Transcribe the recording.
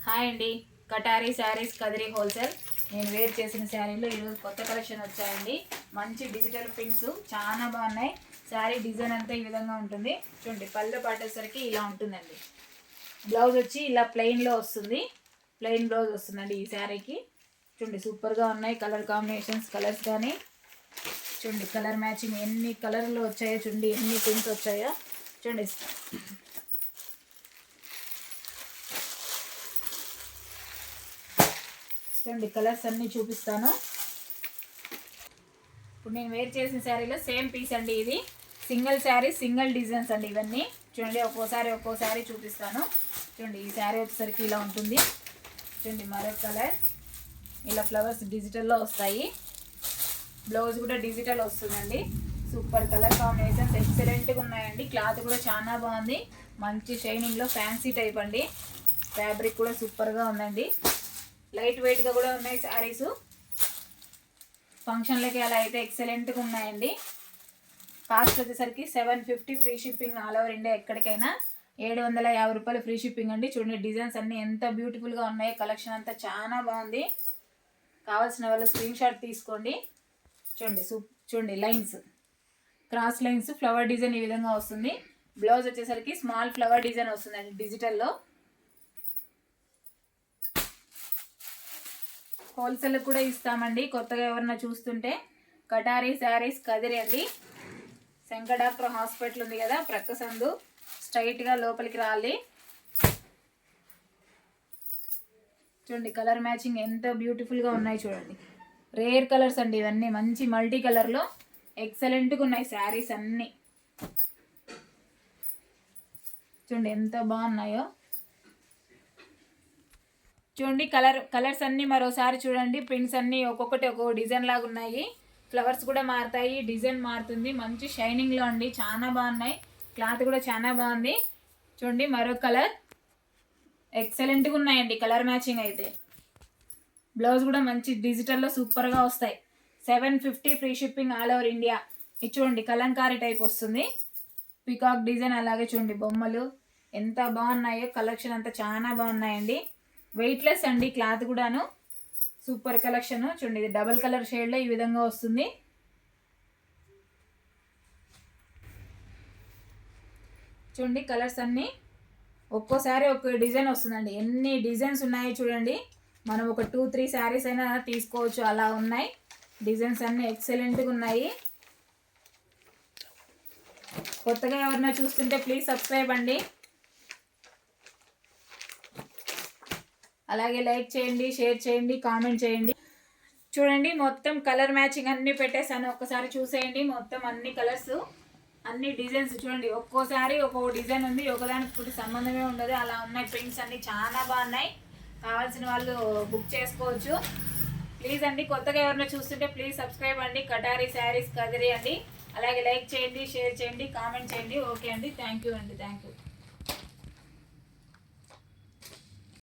Hi అండి, కటారీ saris Kadiri wholesale. నేను wear చేసిన శారీలో ఈరోజు కొత్త కలెక్షన్ వచ్చాయండి. మంచి డిజిటల్ ప్రింట్స్ చాలా బాగున్నాయి. శారీ డిజైన్ అంతా ఈ విధంగా ఉంటుంది. చూడండి, పళ్ళు పట్టేసరికి ఇలా ఉంటుందండి. బ్లౌజ్ వచ్చి ఇలా ప్లెయిన్లో వస్తుంది. ప్లెయిన్ బ్లౌజ్ వస్తుందండి ఈ శారీకి. చూడండి, సూపర్గా ఉన్నాయి కలర్ కాంబినేషన్స్, కలర్స్ కానీ. చూడండి, కలర్ మ్యాచింగ్ ఎన్ని కలర్లో వచ్చాయో, చూడండి ఎన్ని ప్రింట్స్ వచ్చాయో. చూడండి, చూడండి కలర్స్ అన్నీ చూపిస్తాను. ఇప్పుడు నేను వేర్ చేసిన శారీలో సేమ్ పీస్ అండి. ఇది సింగిల్ శారీ, సింగిల్ డిజైన్స్ అండి ఇవన్నీ. చూడండి, ఒక్కో శారీ చూపిస్తాను. చూడండి, ఈ శారీ వచ్చేసరికి ఇలా ఉంటుంది. చూడండి, మరో కలర్ ఇలా ఫ్లవర్స్ డిజిటల్లో వస్తాయి. బ్లౌజ్ కూడా డిజిటల్ వస్తుందండి. సూపర్ కలర్ కాంబినేషన్స్ ఎక్సలెంట్గా ఉన్నాయండి. క్లాత్ కూడా చాలా బాగుంది. మంచి షైనింగ్లో ఫ్యాన్సీ టైప్ అండి. ఫ్యాబ్రిక్ కూడా సూపర్గా ఉందండి. లైట్ వెయిట్గా కూడా ఉన్నాయి శారీస్. ఫంక్షన్లకి అలా అయితే ఎక్సలెంట్గా ఉన్నాయండి. కాస్ట్ వచ్చేసరికి 750 free shipping all over India. ఎక్కడికైనా 750 రూపాయలు ఫ్రీ షిప్పింగ్ అండి. చూడండి, డిజైన్స్ అన్నీ ఎంత బ్యూటిఫుల్గా ఉన్నాయి. కలెక్షన్ అంతా చాలా బాగుంది. కావాల్సిన వాళ్ళు స్క్రీన్ షాట్ తీసుకోండి. చూడండి, చూడండి lines, cross lines, flower design ఈ విధంగా వస్తుంది. బ్లౌజ్ వచ్చేసరికి స్మాల్ ఫ్లవర్ డిజైన్ వస్తుందండి డిజిటల్లో. హోల్సేల్ కూడా ఇస్తామండి. కొత్తగా ఎవరన్నా చూస్తుంటే కటారీ శారీస్ కదిరి అండి. శంకర్ డాక్టర్ హాస్పిటల్ ఉంది కదా, ప్రక్క సందు, స్ట్రైట్గా లోపలికి రాలి. చూడండి, కలర్ మ్యాచింగ్ ఎంత బ్యూటిఫుల్గా ఉన్నాయి. చూడండి, రేర్ కలర్స్ అండి ఇవన్నీ. మంచి మల్టీ కలర్లో ఎక్సలెంట్గా ఉన్నాయి శారీస్ అన్నీ. చూడండి ఎంత బాగున్నాయో. చూడండి, కలర్స్ అన్నీ మరోసారి చూడండి. ప్రింట్స్ అన్నీ ఒక్కొక్కటి ఒక్కొక్క డిజైన్ లాగా ఉన్నాయి. ఫ్లవర్స్ కూడా మారుతాయి, డిజైన్ మారుతుంది. మంచి షైనింగ్లో అండి, చాలా బాగున్నాయి. క్లాత్ కూడా చాలా బాగుంది. చూడండి, మరో కలర్ ఎక్సలెంట్గా ఉన్నాయండి కలర్ మ్యాచింగ్ అయితే. బ్లౌజ్ కూడా మంచి డిజిటల్లో సూపర్గా వస్తాయి. 750 free shipping all over India. ఇది చూడండి, కలంకారీ టైప్ వస్తుంది. పికాక్ డిజైన్, అలాగే చూడండి బొమ్మలు ఎంత బాగున్నాయో. కలెక్షన్ అంతా చాలా బాగున్నాయండి. వెయిట్లెస్ అండి క్లాత్ కూడాను. Super collection. చూడండి, ఇది డబల్ కలర్ షేడ్లో ఈ విధంగా వస్తుంది. చూడండి, కలర్స్ అన్నీ ఒక్కోసారి ఒక్కో డిజైన్ వస్తుందండి. ఎన్ని డిజైన్స్ ఉన్నాయో చూడండి. మనం ఒక 2-3 శారీస్ అయినా తీసుకోవచ్చు, అలా ఉన్నాయి. డిజైన్స్ అన్నీ ఎక్సలెంట్గా ఉన్నాయి. కొత్తగా ఎవరైనా చూస్తుంటే ప్లీజ్ సబ్స్క్రైబ్ అండి. అలాగే లైక్ చేయండి, షేర్ చేయండి, కామెంట్ చేయండి. చూడండి, మొత్తం కలర్ మ్యాచింగ్ అన్నీ పెట్టేశాను. ఒక్కసారి చూసేయండి. మొత్తం అన్ని కలర్స్, అన్ని డిజైన్స్ చూడండి. ఒక్కోసారి ఒక్కొక్క డిజైన్ ఉంది, ఒకదానికి ఇప్పుడు సంబంధమే ఉండదు, అలా ఉన్నాయి. ప్రింట్స్ అన్నీ చాలా బాగున్నాయి. కావాల్సిన వాళ్ళు బుక్ చేసుకోవచ్చు. ప్లీజ్ అండి, కొత్తగా ఎవరైనా చూస్తుంటే ప్లీజ్ సబ్స్క్రైబ్ అండి. కటారీ శారీస్ కదిరి అండి. అలాగే లైక్ చేయండి, షేర్ చేయండి, కామెంట్ చేయండి. ఓకే అండి, థ్యాంక్ యూ అండి, థ్యాంక్ యూ.